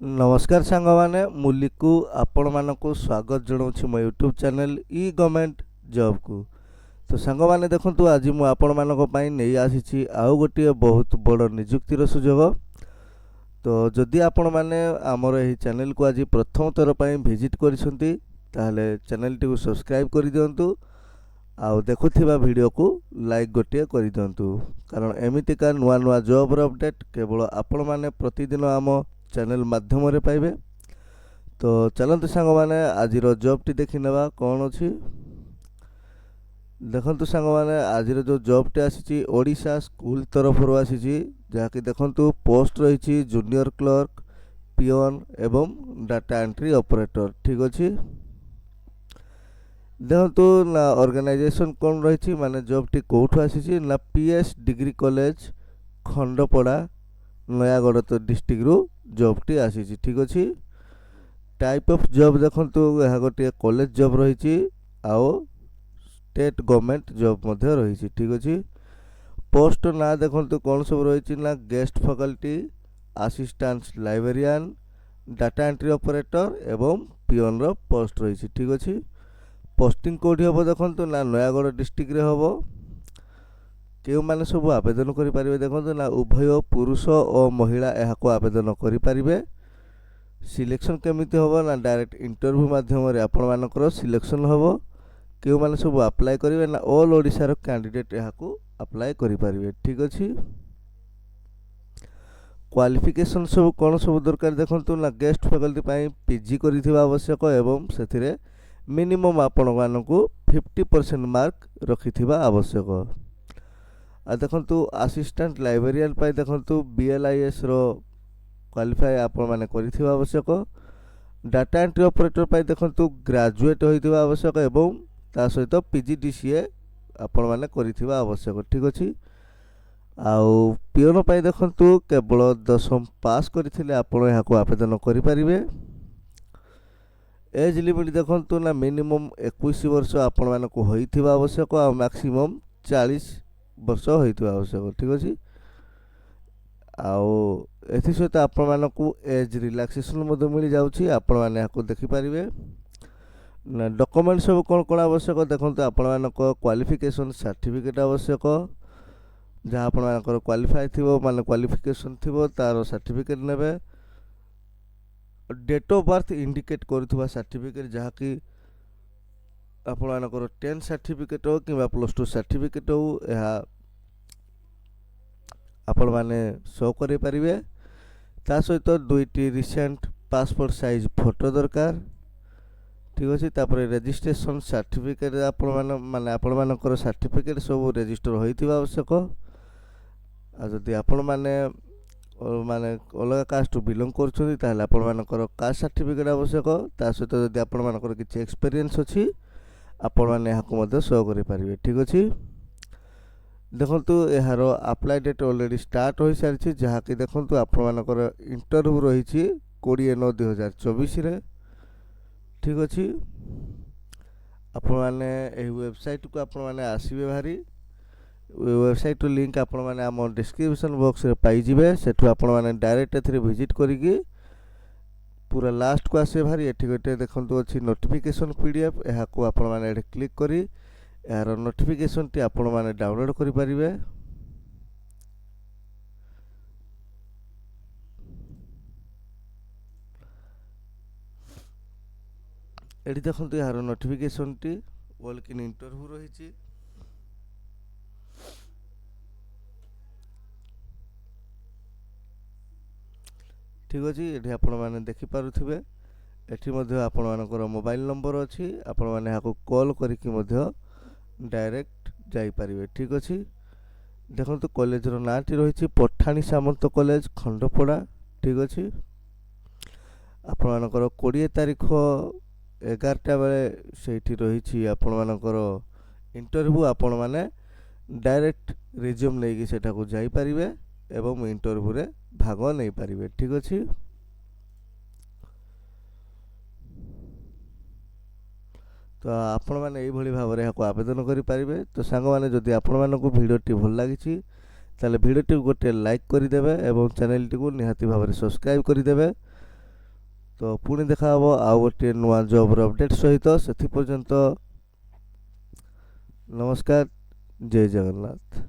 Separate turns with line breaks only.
नमस्कार सांग मैंने मुलिकु आपण मानक स्वागत जनाऊँ मो यूट्यूब चैनल ई गवर्नमेंट जॉब को। तो सांग मैंने देखु आज मुझे आपण मानक नहीं आसी आउ गोटे बहुत बड़ निजुक्तिर सुजोग। तो जदि आपण मैंने आमर यही चैनल को आज प्रथम थर पर विजिट करिसेंती ताहले चैनल टी सब्सक्राइब कर दिंतु आउ देखुथिबा वीडियो को लाइक गोटे कर दिंतु कारण एमितिका नुआ नुआ जॉब अपडेट केवल आपण मैंने प्रतिदिन आम चैनल माध्यम रे पाइबे। तो चलते सांग मैंने आज जॉब टी देखी नेबा कौन अच्छी देखंतु सांग मैंने आज जो जॉब टी आसी ओडिशा स्कूल तरफ आसी जहाँकि देखंतु पोस्ट रही जूनियर क्लर्क पियन एवं डाटा एंट्री ऑपरेटर ठीक अच्छी। देखंतु ना ऑर्गेनाइजेशन कौन रही माने जॉब टी कोठु आसी ना पीएस डिग्री कॉलेज खंडपड़ा नयागढ़ तो डिस्ट्रिक्ट रु जॉब टी आसी ठीक अच्छी। टाइप ऑफ जॉब देखंतु यह गोटे कॉलेज जॉब रही आओ स्टेट गवर्नमेंट जॉब मध्य रही ठीक अच्छी। पोस्ट ना देखंतु कौन सब रही ना guest faculty assistant librarian data entry operator एवं पियन रो पोस्ट रही ठीक अच्छी। पोस्टिंग कोठी हम देखंतु ना नयागढ़ डिस्ट्रिक्ट रे हम क्यों मैंने सब आवेदन करें देखो ना उभय पुरुष और महिला यहाँ आवेदन करें। सिलेक्शन केमिति हम ना डायरेक्ट इंटरव्यू माध्यम आपण मानकर सिलेक्शन हम क्यों मैंने सब अप्लाई करेंगे ना ऑल ओडिशार कैंडिडेट यहाँ अप्लाई करें ठीक अच्छी। क्वालिफिकेशन सब कौन सब दरकार देखो ना गेस्ट फैकल्टी पीजी कर आवश्यक एवं से मिनिमम आपण मानक 50% मार्क रखि आवश्यक। आ देखंतु असिस्टेंट लाइब्रेरियन पाई देखंतु बीएलआईएस रो क्वालिफाई आपण माने करिथिबा आवश्यक। डाटा एंट्री ऑपरेटर पाई देखंतु ग्रेजुएट होइथिबा आवश्यक एवं ता सहित पीजीडीसीए आपण माने करिथिबा आवश्यक ठीक अछि। आउ पियन पाई देखंतु केवल 10वीं पास करिथिले आपण याको आवेदन करि परिबे। एज लिमिट देखंतु ना मिनिमम 21 वर्ष आपण मानको होइथिबा आवश्यक आ मैक्सिमम 40 वर्ष होइथिबा आवश्यक ठीक अछि। आउ एथि सहित आपण मानकु एज रिलैक्सेशन मध्य मिल जाउछि आपण माने याको देखि परिबे। ना डॉक्यूमेंट सब कोन कोन आवश्यक देखंतु आपण मानक क्वालिफिकेशन सर्टिफिकेट आवश्यक जहाँ आपण मानकर क्वालिफाई थिबो माने क्वालिफिकेशन थिबो तार सर्टिफिकेट नेबे। डेट ऑफ बर्थ इंडिकेट करथुवा सर्टिफिकेट जहाँ कि आपण मानकर 10 सर्टिफिकेट हो कि +2 सर्टिफिकेट हो यह आपण माने शो करे परिबे। ता सहित दुईटी रिसेंट पासपोर्ट साइज फोटो दरकार ठीक अछि। तापर रजिस्ट्रेशन सर्टिफिकेट आपण माने आपण मानकर सर्टिफिकेट सब रजिस्टर होइथिबा आवश्यक। आ जदि आपण माने माने अलग कास्ट बिलोंग करछथि ताहले आपण मानकर कास्ट सर्टिफिकेट आवश्यक। ता सहित जदि आपण मानकर किछि एक्सपीरियंस अछि आपण माने याको मध्य शो करि परिबे ठीक अछि। देखंतु यार अप्लाई डेट ऑलरेडी स्टार्ट हो सारी जहाँ कि देखंतु आपण मानकर इंटरव्यू रही 20/9/2024 रे ठीक अछि। आपण माने एही वेबसाइट को आपण माने आसीबे भारी वेबसाइट लिंक आपण माने आम डिस्क्रिप्शन बॉक्स रे पाई जिवे सेठु आपण माने डायरेक्ट एथरे विजिट करिकि पूरा लास्ट को आसे भारी एठी गोटे देखंतु अछि नोटिफिकेशन पीडीएफ यहाँ को आपण माने एठी क्लिक करी यार नोटिफिकेशन टी आपण माने डाउनलोड करि परिबे। एठी देखंतु यार notification T walk in interview रही ठीक अच्छे। ये आपण मैंने देखिपे एटी आपण मानकर मोबाइल नंबर अच्छी आपण मैंने यहाँ कॉल करके डायरेक्ट जापरें ठीक अच्छे। देखो कॉलेज नाटी रही पठाणी सामंत कॉलेज खंडपड़ा ठीक अच्छे। आपण मानकर 20 तारीख 11टा बेले से रही आपण मानकर इंटरव्यू आपण माने डायरेक्ट रिज्यूम नहीं सेटा को जापरें एवं इंटरव्यू रे भाग नहीं पारिबे ठीक अच्छे। तो आपण मैंने यही भाव में यहाँ आवेदन करें। तो सांग मैंने जदि आपण मानक भिडियोटी भल लगी ताले भिडियोटी गोटे लाइक करदे एवं चैनल टी को निहाती भाव में सब्सक्राइब करदे। ତ ପୁଣି ଦେଖା ହେବ ଆଉ ଗୋଟିଏ ନୂଆ ଜବ୍ର ଅପଡ଼େଟ୍ ସହିତ। ସେଥିପର୍ଯ୍ୟନ୍ତ ନମସ୍କାର, ଜୟ ଜଗନ୍ନାଥ।